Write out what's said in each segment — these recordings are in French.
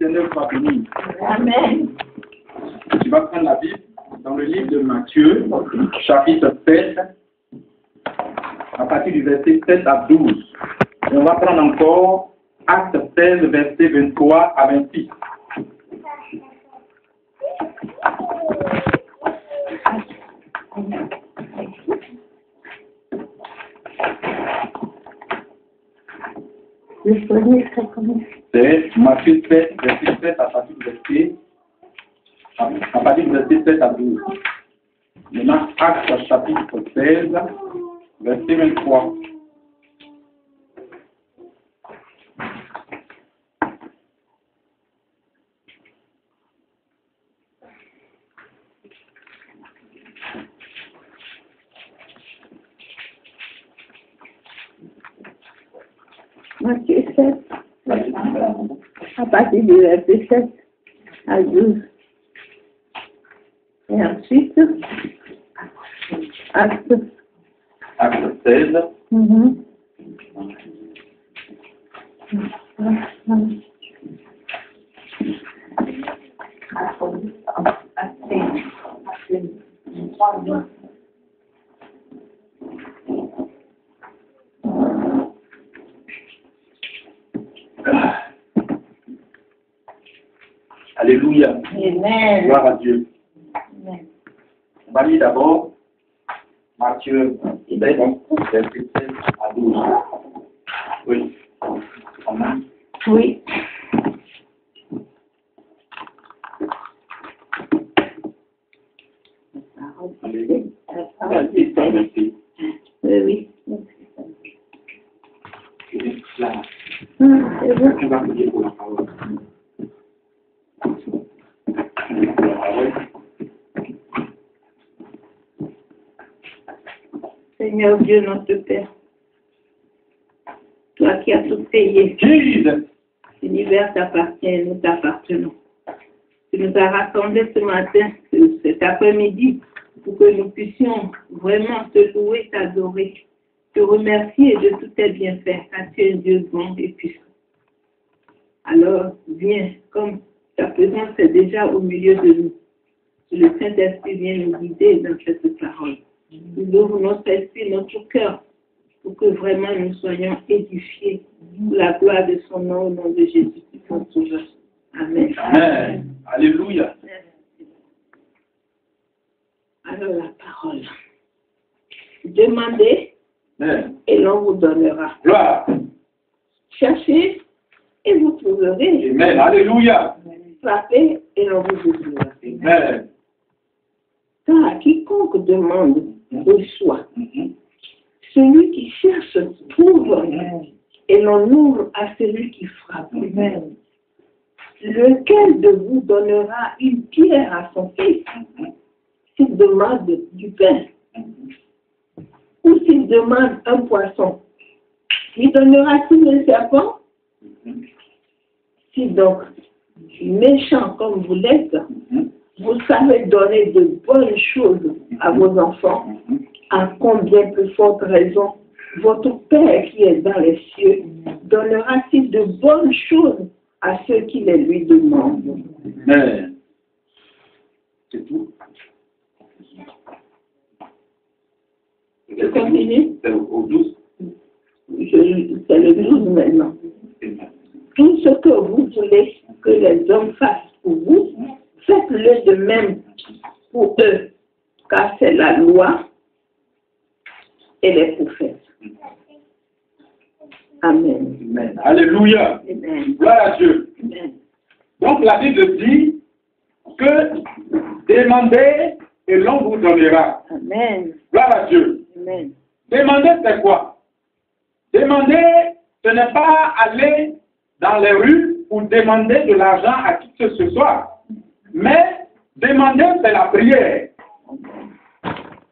l'Éternel soit béni. Amen. Tu vas prendre la Bible dans le livre de Matthieu, chapitre 7, à partir du verset 7 à 12. Et on va prendre encore Acte 16, verset 23 à 26. C'est Matthieu 7, verset 7 à partir du verset 7 à 12. Maintenant, Acte chapitre 16, verset 23. Matthieu 7, à partir du verset 7 à 12. Et ensuite, Acte 16. Alléluia. Amen. Gloire à Dieu. Amen. On va lire d'abord Matthieu 7, verset 7 à 12. Oui. Amen. Oui. Allez. Merci. Oui. Là. C'est bon. On va prier pour la parole. Seigneur Dieu, notre Père, toi qui as tout payé, l'univers t'appartient et nous t'appartenons. Tu nous as rassemblés ce matin, cet après-midi, pour que nous puissions vraiment te louer, t'adorer, te remercier de tous tes bienfaits, car tu es un Dieu bon et puissant. Alors, viens, comme ta présence est déjà au milieu de nous. Le Saint-Esprit vient nous guider dans cette parole. Nous ouvrons notre esprit, notre cœur, pour que vraiment nous soyons édifiés pour la gloire de son nom, au nom de Jésus-Christ, notre Sauveur. Amen. Amen. Alléluia. Alors la parole. Demandez Amen. et l'on vous donnera. Gloire. Cherchez et vous trouverez. Amen. Alléluia. Frappez et l'on vous ouvrira. Amen. Car quiconque demande reçoit. Celui qui cherche trouve. Et l'on ouvre à celui qui frappe. Lequel de vous donnera une pierre à son fils s'il demande du pain? Ou s'il demande un poisson, lui donnera-t-il un serpent? Si donc, méchant comme vous l'êtes, vous savez donner de bonnes choses à vos enfants, à combien plus forte raison votre Père qui est dans les cieux donnera-t-il de bonnes choses à ceux qui les lui demandent? Amen. C'est tout. Je continue? C'est au 12. C'est le 12 maintenant. Tout ce que vous voulez que les hommes fassent pour vous, faites-le de même pour eux, car c'est la loi et les prophètes. Amen. Amen. Alléluia. Amen. Gloire à Dieu. Amen. Donc la Bible dit que demandez et l'on vous donnera. Amen. Gloire à Dieu. Amen. Demander, c'est quoi? Demander, ce n'est pas aller dans les rues pour demander de l'argent à qui que ce soit. Mais demander, c'est la prière.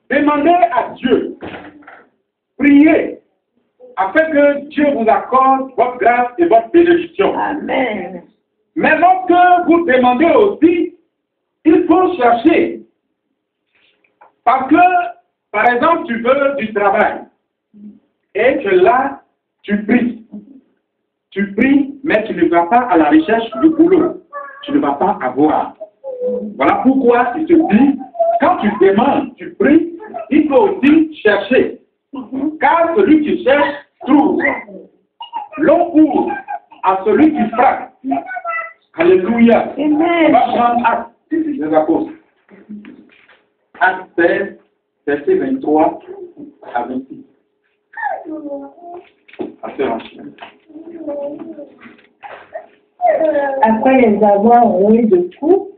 Demandez à Dieu. Priez afin que Dieu vous accorde votre grâce et votre bénédiction. Amen. Mais lorsque vous demandez aussi, il faut chercher. Parce que, par exemple, tu veux du travail. Et que là, tu pries. Tu pries, mais tu ne vas pas à la recherche du boulot. tu ne vas pas avoir. Voilà pourquoi il te dit, quand tu demandes, tu pries, il faut aussi chercher. Car celui qui cherche, trouve. L'on ouvre à celui qui frappe. Alléluia. On va prendre Actes des Apôtres. Actes 16, verset 23 à 26. Après les avoir roués de coups,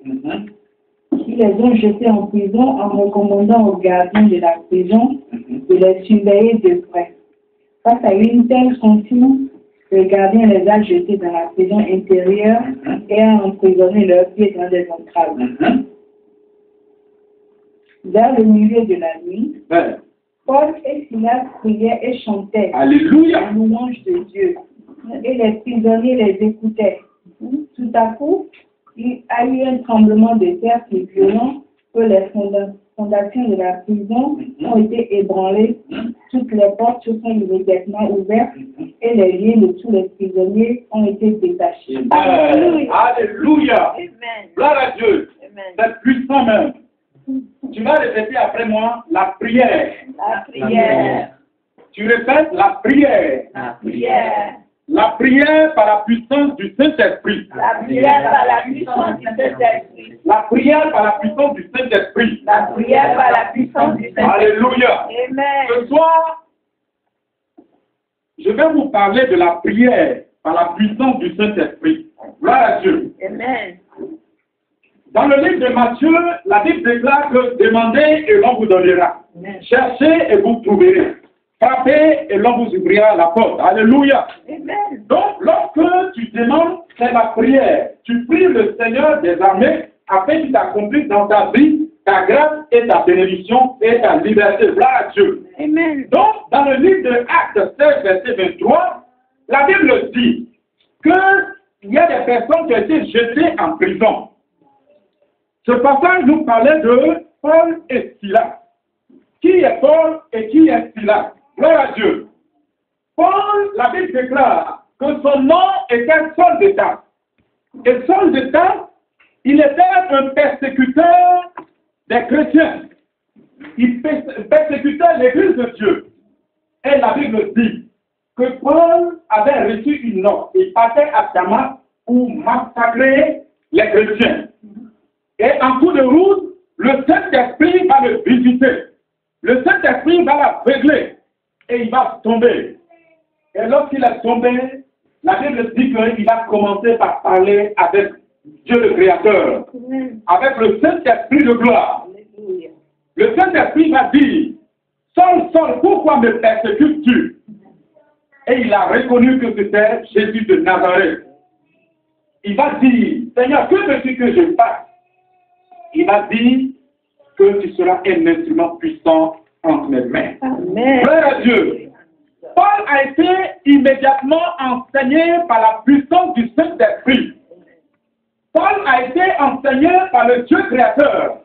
ils les ont jetés en prison en recommandant aux gardiens de la prison de les surveiller de près. Face à une telle consigne, le gardien les a jetés dans la prison intérieure et a emprisonné leurs pieds dans des entraves. Vers le milieu de la nuit, Paul et Silas priaient et chantaient Alléluia. en louange de Dieu. Et les prisonniers les écoutaient. Tout à coup, il y a eu un tremblement de terre si violent que les fondations de la prison ont été ébranlées. Toutes les portes se sont immédiatement ouvertes et les liens de tous les prisonniers ont été détachés. Alléluia. Amen. Gloire à Dieu. Amen. C'est puissant même. Tu vas répéter après moi la prière. La prière. Tu répètes la prière. La prière. La prière par la puissance du Saint-Esprit. La prière par la puissance du Saint-Esprit. La prière par la puissance du Saint-Esprit. La prière par la puissance du Saint-Esprit. Alléluia. Amen. Ce soir, je vais vous parler de la prière par la puissance du Saint-Esprit. Gloire à Dieu. Amen. Dans le livre de Matthieu, la Bible déclare que demandez et l'on vous donnera. Cherchez et vous trouverez. Frappez et l'on vous ouvrira la porte. Alléluia. Amen. Donc, lorsque tu demandes, c'est la prière. Tu pries le Seigneur des armées afin qu'il t'accomplisse dans ta vie ta grâce et ta bénédiction et ta liberté. Gloire à Dieu. Amen. Donc, dans le livre de Actes 16, verset 23, la Bible dit qu'il y a des personnes qui ont été jetées en prison. Ce passage nous parlait de Paul et Silas. Qui est Paul et qui est Silas? Gloire à Dieu. Paul, la Bible déclare que son nom était Saul de Tarse. Et Saul de Tarse, il était un persécuteur des chrétiens. Il persécutait l'église de Dieu. Et la Bible dit que Paul avait reçu une note. Il partait à Damas pour massacrer les chrétiens. Et en cours de route, le Saint-Esprit va le visiter. Le Saint-Esprit va l'aveugler et il va tomber. Et lorsqu'il est tombé, la Bible dit qu'il va commencer par parler avec Dieu le Créateur, avec le Saint-Esprit de gloire. Le Saint-Esprit va dire, Saul, Saul, pourquoi me persécutes-tu? Et il a reconnu que c'était Jésus de Nazareth. Il va dire, Seigneur, que veux-tu que je fasse? Il va dire que tu seras un instrument puissant entre mes mains. Amen. Gloire à Dieu. Paul a été immédiatement enseigné par la puissance du Saint-Esprit. Paul a été enseigné par le Dieu créateur.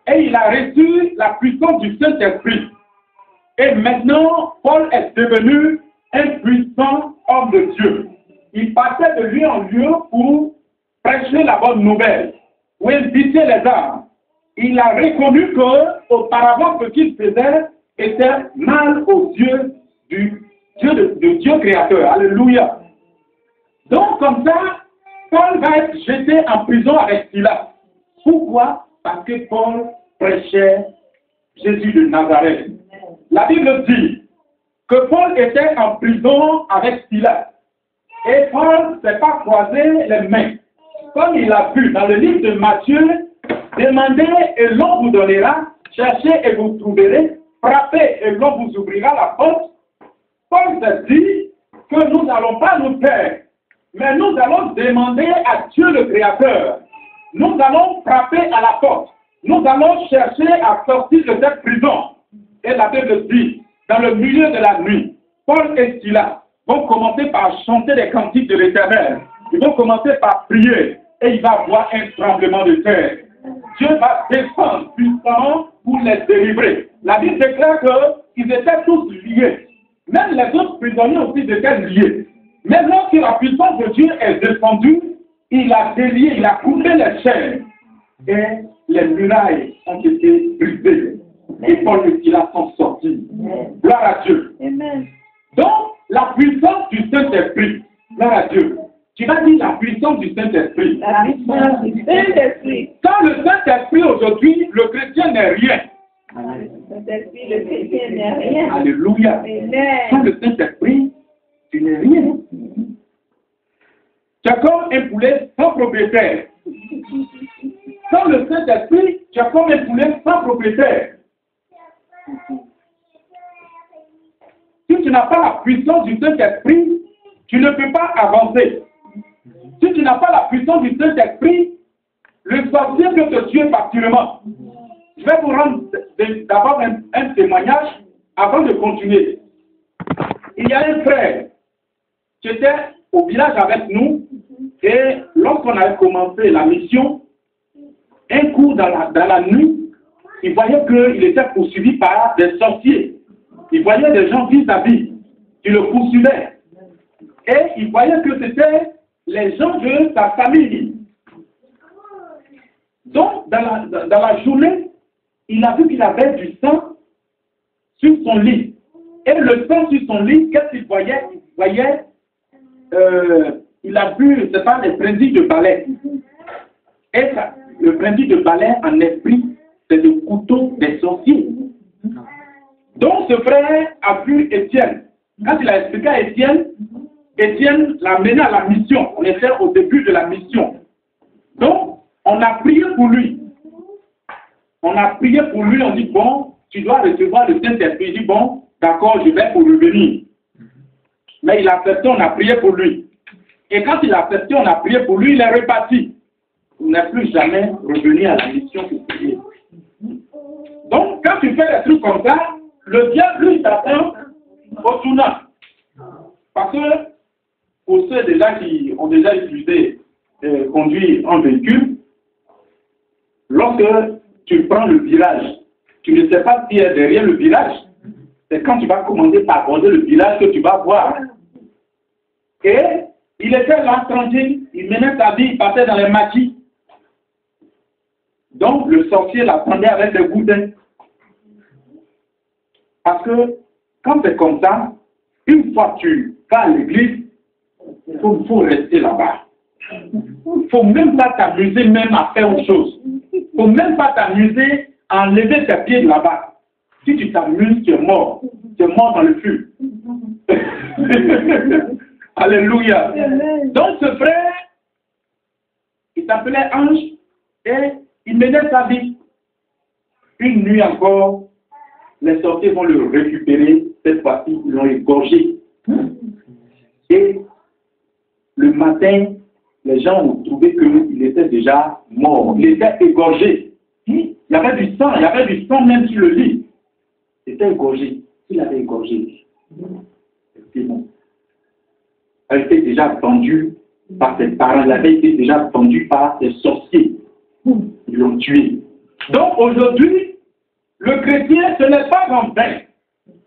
Et il a reçu la puissance du Saint-Esprit. Et maintenant, Paul est devenu un puissant homme de Dieu. Il passait de lieu en lieu pour prêcher la bonne nouvelle, pour inviter les âmes. Il a reconnu qu'auparavant, ce qu'il faisait était mal aux yeux du Dieu créateur. Alléluia. Donc, comme ça, Paul va être jeté en prison avec Silas. Pourquoi? Parce que Paul prêchait Jésus de Nazareth. La Bible dit que Paul était en prison avec Silas. Et Paul ne s'est pas croisé les mains. Comme il a vu dans le livre de Matthieu, demandez et l'on vous donnera, cherchez et vous trouverez, frappez et l'on vous ouvrira la porte. Paul se dit que nous n'allons pas nous taire, mais nous allons demander à Dieu le Créateur. Nous allons frapper à la porte. Nous allons chercher à sortir de cette prison. Et la Bible dit, dans le milieu de la nuit, Paul et Silas vont commencer par chanter des cantiques de l'Éternel. Ils vont commencer par prier et il va y avoir un tremblement de terre. Dieu va descendre puissamment pour les délivrer. La Bible déclare qu'ils étaient tous liés. Même les autres prisonniers aussi étaient liés. Mais lorsque la puissance de Dieu est descendue, il a délié, il a coupé les chaînes. Et les murailles ont été brisées. Et Paul et Silas sont sortis. Gloire à Dieu. Amen. Donc, la puissance du Saint-Esprit. Gloire à Dieu. Tu vas dire la puissance du Saint-Esprit. La puissance du Saint-Esprit. Sans le Saint-Esprit aujourd'hui, le chrétien n'est rien. Saint-Esprit, le chrétien n'est rien. Alléluia. Amen. Sans le Saint-Esprit, tu n'es rien. Tu es comme un poulet sans propriétaire. Sans le Saint-Esprit, tu es comme un poulet sans propriétaire. Si tu n'as pas la puissance du Saint-Esprit, tu ne peux pas avancer. Si tu n'as pas la puissance du Saint-Esprit, le sorcier peut te tuer facilement. Je vais vous rendre d'abord un témoignage avant de continuer. Il y a un frère qui était au village avec nous et lorsqu'on avait commencé la mission, un coup dans la nuit, il voyait qu'il était poursuivi par des sorciers. Il voyait des gens vis-à-vis qui le poursuivaient. Et il voyait que c'était les gens de sa famille. Donc, dans la journée, il a vu qu'il avait du sang sur son lit. Et le sang sur son lit, qu'est-ce qu'il voyait? Il a vu, c'est pas les brindilles de balai. Et ça, le brindille de balai en esprit, c'est le couteau des sorciers. Donc ce frère a vu Étienne. Quand il a expliqué à Étienne, Étienne l'a mené à la mission. On était au début de la mission. Donc, on a prié pour lui. On a prié pour lui, on dit, bon, tu dois recevoir le Saint-Esprit. Il dit, bon, d'accord, je vais pour revenir. Mais il a accepté, on a prié pour lui. Et quand il a accepté, on a prié pour lui, il est reparti. Il n'est plus jamais revenu à la mission pour prier. Donc, quand tu fais des trucs comme ça, le diable, lui, t'attend au tournant. Parce que, pour ceux déjà qui ont déjà utilisé, conduit un véhicule, lorsque tu prends le virage, tu ne sais pas qui est derrière le virage. C'est quand tu vas commencer par aborder le virage que tu vas voir. Et il était là tranquille, il menait sa vie, il passait dans les maquis. Donc le sorcier l'attendait avec des boudins. Parce que quand c'est comme ça, une fois que tu vas à l'église, il faut rester là-bas. Il ne faut même pas t'amuser même à faire autre chose. Il ne faut même pas t'amuser à enlever tes pieds de là-bas. Si tu t'amuses, tu es mort. Tu es mort dans le feu. Alléluia. Donc ce frère, il s'appelait Ange et il menait sa vie. Une nuit encore, les sorciers vont le récupérer. Cette fois-ci, ils l'ont égorgé. Et le matin, les gens ont trouvé qu'il était déjà mort. Il était égorgé. Il y avait du sang même sur le lit. Il était égorgé. Il avait égorgé. C'est bon. Elle était déjà pendue par ses parents. Elle avait été déjà pendue par ses sorciers. Ils l'ont tué. Donc aujourd'hui, le chrétien, ce n'est pas en vain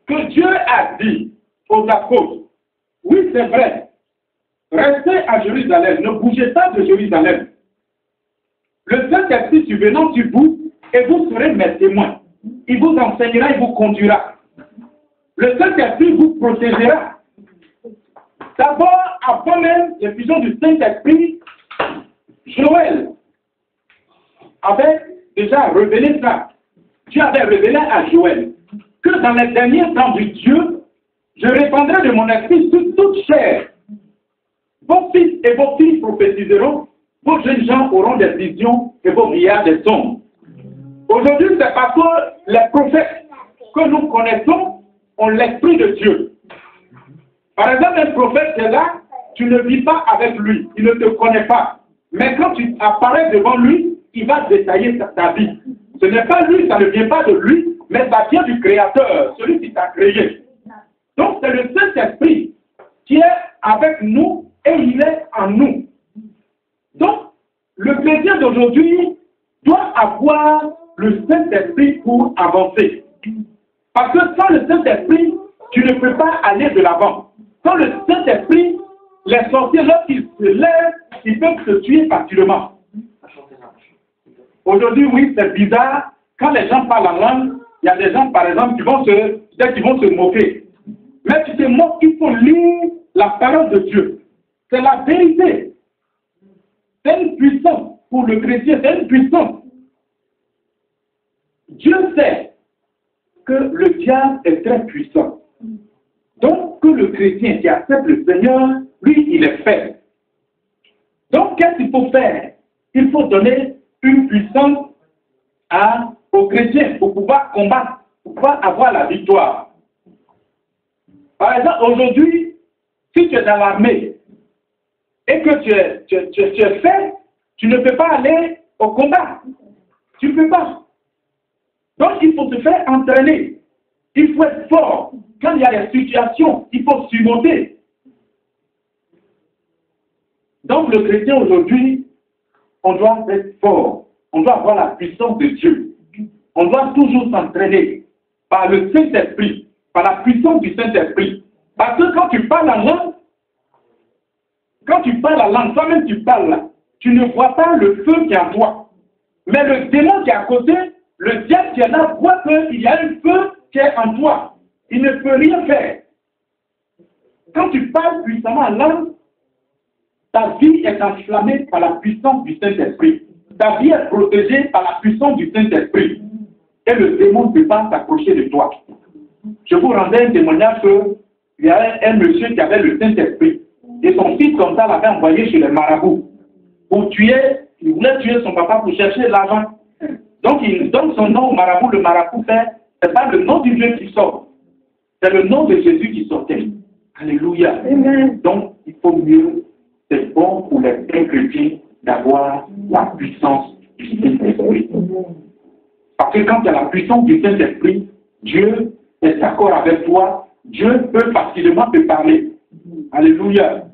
que Dieu a dit aux apôtres, oui c'est vrai, restez à Jérusalem, ne bougez pas de Jérusalem. Le Saint-Esprit survenant sur vous, et vous serez mes témoins. Il vous enseignera, il vous conduira. Le Saint-Esprit vous protégera. D'abord, avant même l'effusion du Saint-Esprit, Joël avait déjà révélé ça. Dieu avait révélé à Joël que dans les derniers temps du Dieu, je répandrai de mon esprit sur toute chair. Vos fils et vos filles prophétiseront, vos jeunes gens auront des visions et vos vieillards des songes. Aujourd'hui, c'est parce que les prophètes que nous connaissons ont l'esprit de Dieu. Par exemple, un prophète qui est là, tu ne vis pas avec lui, il ne te connaît pas. Mais quand tu apparais devant lui, il va détailler ta vie. Ce n'est pas lui, ça ne vient pas de lui, mais ça vient du Créateur, celui qui t'a créé. Donc c'est le Saint-Esprit qui est avec nous et il est en nous. Donc, le chrétien d'aujourd'hui doit avoir le Saint-Esprit pour avancer. Parce que sans le Saint-Esprit, tu ne peux pas aller de l'avant. Sans le Saint-Esprit, les sorciers, lorsqu'ils se lèvent, ils peuvent se tuer facilement. Aujourd'hui, oui, c'est bizarre. Quand les gens parlent en langue, il y a des gens, par exemple, qui vont se moquer. Mais tu te moques, il faut lire la parole de Dieu. C'est la vérité. C'est une puissance pour le chrétien, c'est une puissance. Dieu sait que le diable est très puissant. Donc, que le chrétien qui accepte le Seigneur, lui, il est faible. Donc, qu'est-ce qu'il faut faire? Il faut donner une puissance aux chrétiens pour pouvoir combattre, pour pouvoir avoir la victoire. Par exemple, aujourd'hui, si tu es dans l'armée et que tu es faible, tu ne peux pas aller au combat. Tu ne peux pas. Donc, il faut te faire entraîner. Il faut être fort. Quand il y a des situations, il faut surmonter. Donc, le chrétien aujourd'hui, on doit être fort. On doit avoir la puissance de Dieu. On doit toujours s'entraîner par le Saint-Esprit, par la puissance du Saint-Esprit. Parce que quand tu parles en langue, toi-même tu parles là, tu ne vois pas le feu qui est en toi. Mais le démon qui est à côté, le diable qui est là, voit qu'il y a un feu qui est en toi. Il ne peut rien faire. Quand tu parles puissamment en langue, ta vie est enflammée par la puissance du Saint-Esprit. Ta vie est protégée par la puissance du Saint-Esprit. Et le démon ne peut pas s'approcher de toi. Je vous rendais un témoignage qu'il y avait un monsieur qui avait le Saint-Esprit. Et son fils comme ça l'avait envoyé chez les marabouts. Il voulait tuer son papa pour chercher de l'argent. Donc il donne son nom au marabout. Le marabout fait, c'est pas le nom du Dieu qui sort. C'est le nom de Jésus qui sortait. Alléluia. Amen. Donc il faut mieux, c'est bon pour les chrétiens d'avoir la puissance du Saint-Esprit. Parce que quand tu as la puissance du Saint-Esprit, Dieu est d'accord avec toi, Dieu peut facilement te parler. Alléluia.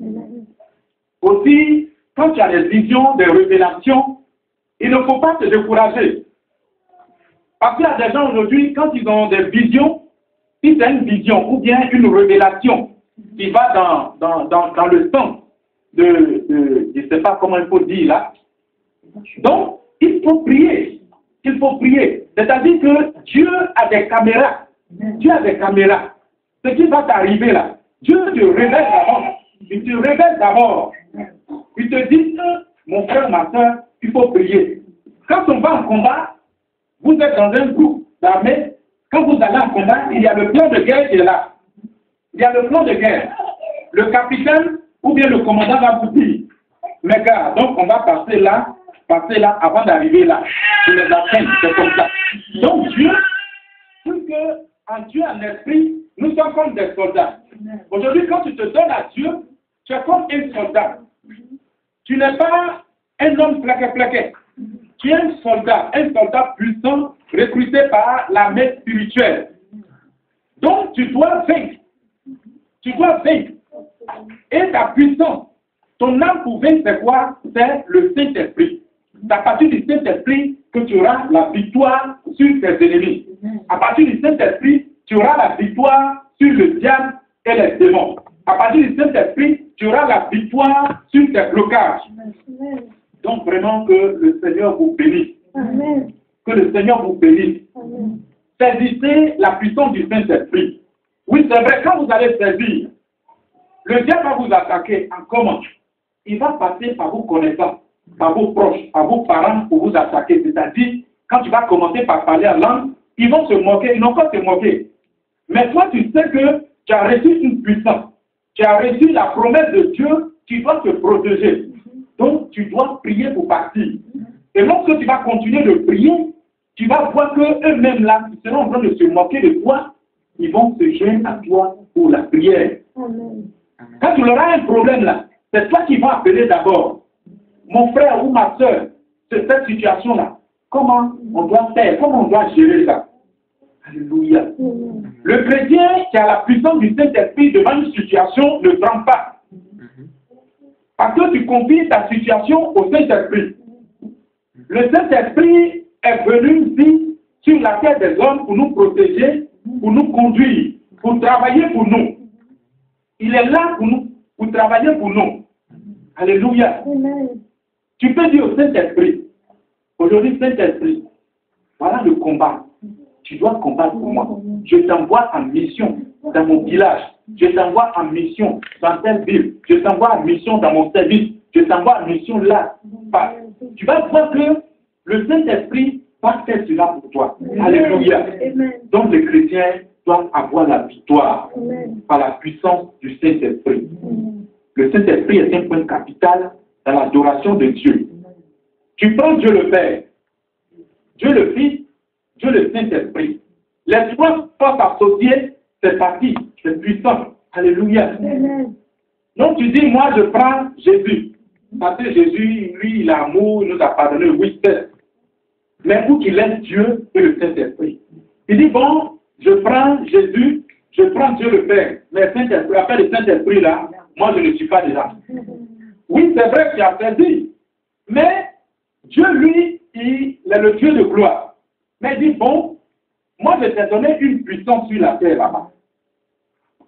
Aussi, quand tu as des visions, des révélations, il ne faut pas te décourager. Parce qu'il y a des gens aujourd'hui, quand ils ont des visions, si c'est une vision ou bien une révélation qui va dans le sens de je ne sais pas comment il faut dire là. Donc, il faut prier. Il faut prier. C'est-à-dire que Dieu a des caméras. Dieu a des caméras. Ce qui va t'arriver là, Dieu te révèle d'abord. Il te révèle d'abord. Il te dit que, mon frère, ma soeur, il faut prier. Quand on va en combat, vous êtes dans un groupe d'armée. Quand vous allez en combat, il y a le plan de guerre qui est là. Il y a le plan de guerre. Le capitaine ou bien le commandant va vous dire, mes gars, donc on va passer là avant d'arriver là. Je les attends, c'est comme ça. Donc Dieu, puisque en Dieu, en esprit, nous sommes comme des soldats. Aujourd'hui, quand tu te donnes à Dieu, tu es comme un soldat. Tu n'es pas un homme plaqué. Tu es un soldat puissant, recruté par l'armée spirituelle. Donc, tu dois vaincre. Tu dois vaincre. Et ta puissance, ton âme pour vaincre, c'est quoi? C'est le Saint-Esprit. C'est à partir du Saint-Esprit que tu auras la victoire sur tes ennemis. À partir du Saint-Esprit, tu auras la victoire sur le diable et les démons. À partir du Saint-Esprit, tu auras la victoire sur tes blocages. Donc vraiment que le Seigneur vous bénisse. Amen. Que le Seigneur vous bénisse. Saisissez la puissance du Saint-Esprit. Oui, c'est vrai, quand vous allez saisir, le diable va vous attaquer en comment? Il va passer par vos connaissances, par vos proches, par vos parents pour vous attaquer. C'est-à-dire, quand tu vas commencer par parler en langue, ils vont se moquer, ils n'ont pas se moquer. Mais toi, tu sais que tu as reçu une puissance. Tu as reçu la promesse de Dieu qui doit te protéger. Donc, tu dois prier pour partir. Et lorsque tu vas continuer de prier, tu vas voir qu'eux-mêmes là, ils seront en train de se moquer de toi. Ils vont se joindre à toi pour la prière. Amen. Quand tu auras un problème là, c'est toi qui vas appeler d'abord. Mon frère ou ma soeur, c'est cette situation-là. Comment on doit faire? Comment on doit gérer ça? Alléluia. Le chrétien qui a la puissance du Saint-Esprit devant une situation ne tremble pas. Parce que tu confies ta situation au Saint-Esprit. Le Saint-Esprit est venu ici sur la terre des hommes pour nous protéger, pour nous conduire, pour travailler pour nous. Il est là pour nous, pour travailler pour nous. Alléluia. Tu peux dire au Saint-Esprit, aujourd'hui Saint-Esprit, voilà le combat. Tu dois combattre pour moi. Je t'envoie en mission dans mon village. Je t'envoie en mission dans telle ville. Je t'envoie en mission dans mon service. Je t'envoie en mission là. Tu vas voir que le Saint-Esprit va faire cela pour toi. Alléluia. Donc les chrétiens doivent avoir la victoire par la puissance du Saint-Esprit. Le Saint-Esprit est un point capital dans l'adoration de Dieu. Tu prends Dieu le Père, Dieu le Fils, Dieu le Saint-Esprit. Les trois forces associées, c'est parti, c'est puissant. Alléluia. Donc tu dis, moi je prends Jésus. Parce que Jésus, lui, il a amour, il nous a pardonné, oui, c'est. Mais où qu'il laisse Dieu et le Saint-Esprit. Il dit, bon, je prends Jésus, je prends Dieu le Père. Mais Saint-Esprit, après le Saint-Esprit là, moi je ne suis pas dedans. Oui, c'est vrai que tu as fait. Mais Dieu, lui, il est le Dieu de gloire. Mais il dit, bon, moi je t'ai donné une puissance sur la terre là-bas.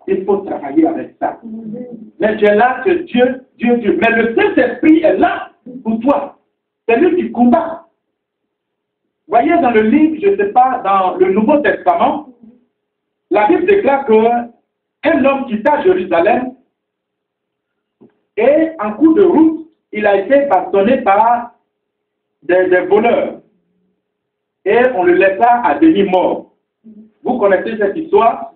Il faut travailler avec ça. Mais tu es là, c'est Dieu. Mais le Saint-Esprit est là pour toi. C'est lui qui combat. Voyez dans le livre, je ne sais pas, dans le Nouveau Testament, la Bible déclare qu'un homme quitta Jérusalem et en cours de route, il a été bastonné par des voleurs. Et on le laissa à demi-mort. Vous connaissez cette histoire?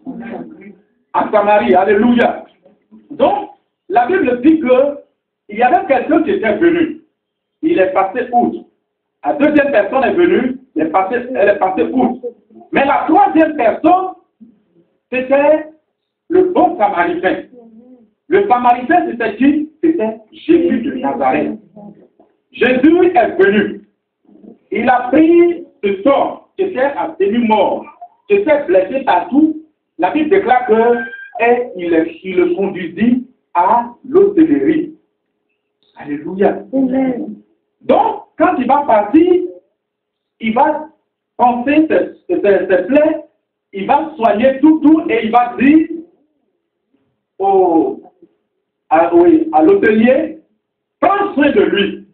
À Samarie, alléluia. Donc, la Bible dit qu'il y avait quelqu'un qui était venu. Il est passé outre. La deuxième personne est venue, elle est passée outre. Mais la troisième personne, c'était le bon Samaritain. Le Samaritain, c'était qui? C'était Jésus de Nazareth. Jésus est venu. Il a pris ce sort qui était à demi-mort, qui était blessé partout. La Bible déclare qu'il le conduisit à l'hôtellerie. Alléluia. Donc, quand il va partir, il va penser ses plaies, il va soigner tout et il va dire à l'hôtelier, prends soin de lui.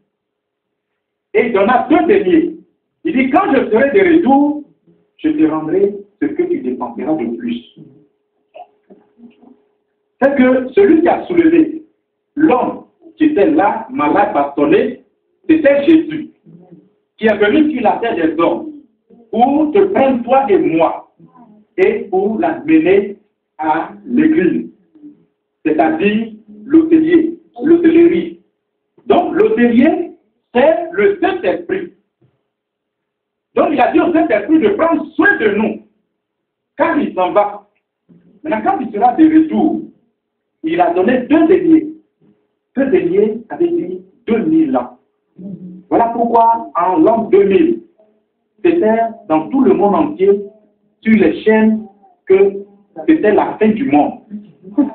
Et il donna 2 deniers. Il dit, quand je serai de retour, je te rendrai ce que tu dépenseras de plus. C'est que celui qui a soulevé l'homme qui était là, malade, bastonné, c'était Jésus, qui est venu sur la terre des hommes pour te prendre toi et moi et pour l'amener à l'église, c'est-à-dire l'hôtelier, l'hôtellerie. Donc l'hôtelier, c'est le Saint-Esprit. Donc il a dit au Saint-Esprit de prendre soin de nous, car il s'en va. Maintenant, quand il sera de retour, il a donné 2 deniers. 2 deniers avait dit 2000 ans. Voilà pourquoi en l'an 2000, c'était dans tout le monde entier, sur les chaînes, que c'était la fin du monde.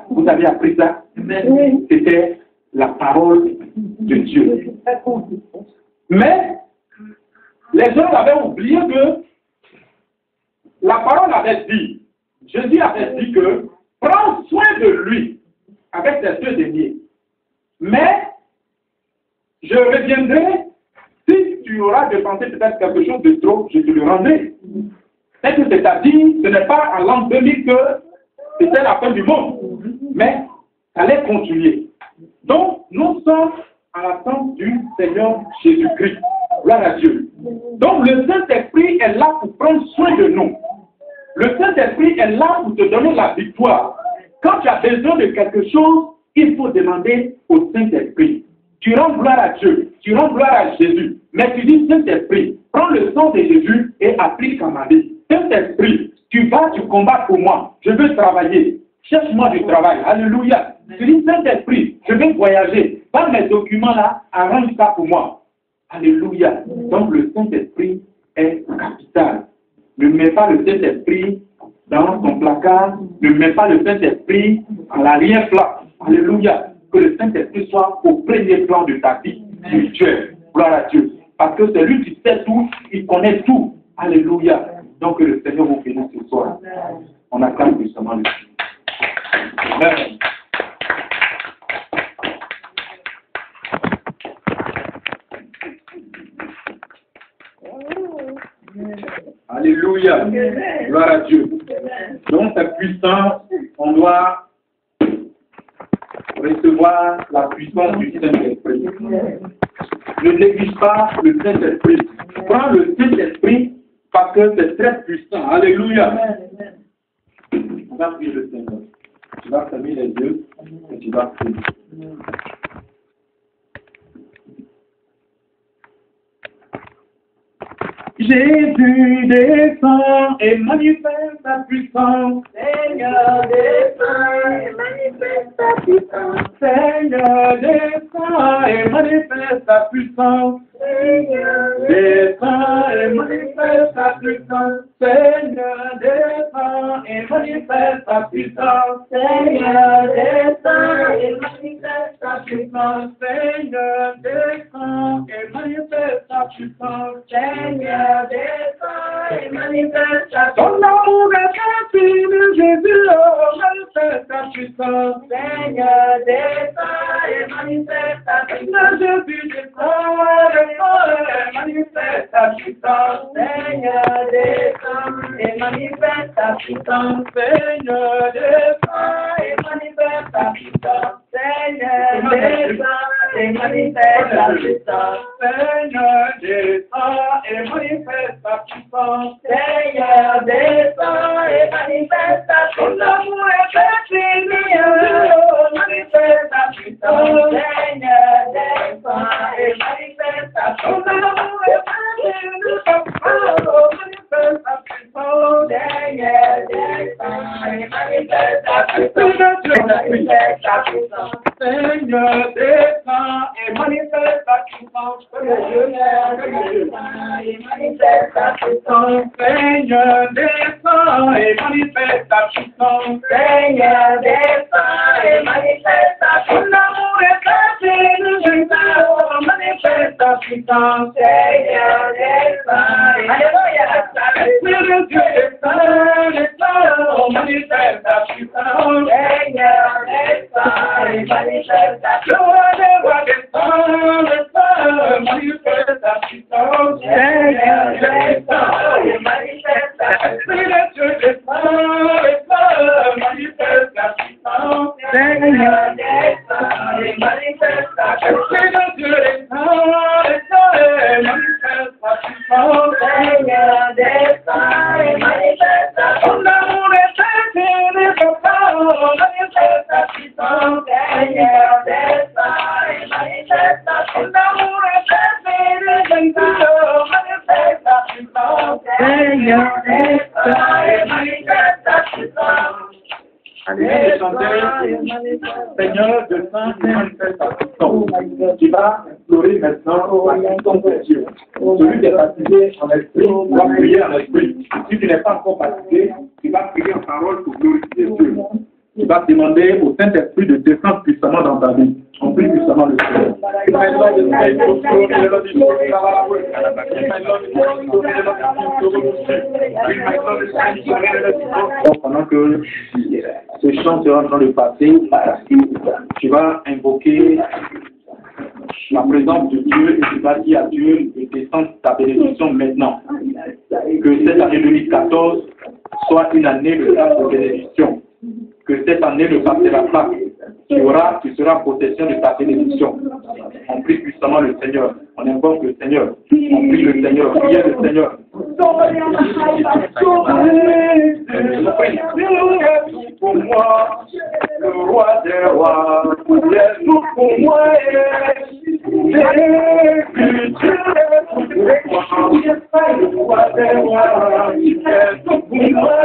Vous avez appris ça? C'était la parole de Dieu. Mais les gens avaient oublié que la parole avait dit, Jésus avait dit que prends soin de lui avec ces 2 deniers. Mais je reviendrai, si tu auras dépensé peut-être quelque chose de trop, je te le rendrai. C'est-à-dire, ce n'est pas en l'an 2000 que c'était la fin du monde, mais ça allait continuer. Donc, nous sommes à l'attente du Seigneur Jésus-Christ. Gloire à Dieu. Donc, le Saint-Esprit est là pour prendre soin de nous. Le Saint-Esprit est là pour te donner la victoire. Quand tu as besoin de quelque chose, il faut demander au Saint-Esprit. Tu rends gloire à Dieu, tu rends gloire à Jésus. Mais tu dis, Saint-Esprit, prends le sang de Jésus et applique à ma vie. Saint-Esprit, tu vas, tu combats pour moi. Je veux travailler. Cherche-moi du travail. Alléluia. Tu dis, Saint-Esprit, je veux voyager. Dans mes documents là, arrange ça pour moi. Alléluia. Donc le Saint-Esprit est capital. Ne mets pas le Saint-Esprit dans ton placard. Ne mets pas le Saint-Esprit à l'arrière-plan. Alléluia. Que le Saint-Esprit soit au premier plan de ta vie spirituelle. Gloire à Dieu. Parce que c'est lui qui sait tout, il connaît tout. Alléluia. Donc que le Seigneur vous bénisse ce soir. On acclame justement le Seigneur. Amen. Alléluia. Gloire à Dieu. Donc, cette puissance, on doit recevoir la puissance du Saint-Esprit. Ne néglige pas le Saint-Esprit. Prends le Saint-Esprit parce que c'est très puissant. Alléluia. On va prier le Seigneur. Tu vas fermer les yeux et tu vas prier. Jésus descend et manifeste sa puissance. Seigneur, descends et manifeste ta puissance. Seigneur descend et manifeste sa puissance. Seigneur, Descend et manifeste sa puissance. Seigneur descend et manifeste sa puissance. Seigneur, descends et manifeste ta puissance. Seigneur descend et manifeste sa puissance. Seigneur, descends et manifeste ta Ton puissance. amour est infini, Jésus, oh, manifeste ta puissance. Seigneur, descends et manifeste ta puissance. Jésus descend et manifeste ta puissance. Seigneur, descends et manifeste ta puissance. Seigneur descend Et manifeste ta puissance. Seigneur, descends et manifeste ta puissance. Seigneur descend et manifeste ta puissance. Seigneur, descends et manifeste ta Ton puissance. amour est infini, Seigneur, manifeste ta puissance. Seigneur, descends et manifeste ta ton puissance. amour est infini, oh, manifeste ta puissance. Seigneur, descends et manifeste ta puissance. Manifeste ta puissance. Seigneur descend et manifeste ta puissance. Seigneur, descends et manifeste ta puissance. Seigneur descend et manifeste ta puissance. Seigneur, descends et manifeste ta Ton puissance. amour est infini, Jésus, manifeste ta puissance. Seigneur, descends et Esprit de Dieu descend, manifeste ta puissance. Seigneur, descends et manifeste ta Le roi des rois descend, manifeste ta puissance. Seigneur, descends et manifeste ta Esprit de Dieu descend, manifeste ta puissance. Seigneur, descends et manifeste ta Esprit de Dieu descend, manifeste ta puissance. Seigneur, descends et manifeste ta Ton amour est infini, papa, manifeste ta puissance. Seigneur, descends et manifeste ta Ton amour est infini, Jésus, manifeste ta puissance. Seigneur, descends et manifeste ta puissance. Allez, chanter, Seigneur, descends et manifeste ta puissance. Tu vas explorer maintenant la puissance de Dieu. Celui qui est baptisé en esprit doit prier en esprit. Si tu n'es pas encore baptisé, tu vas prier en parole pour glorifier Dieu. Tu vas demander au Saint-Esprit de descendre puissamment dans ta vie. On prie puissamment le Seigneur. Pendant que ce chant sera en train de passer, tu vas invoquer la présence de Dieu et tu vas dire à Dieu de descendre ta bénédiction maintenant. Que cette année 2014 soit une année de ta bénédiction. Que cette année ne passera pas. Tu seras en possession de ta bénédiction. On prie puissamment le Seigneur. On invoque le Seigneur. On prie le Seigneur. Priez le Seigneur. Pour moi, le roi des rois, c'est tout pour moi. Le roi des rois, c'est tout pour moi.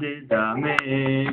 des armées,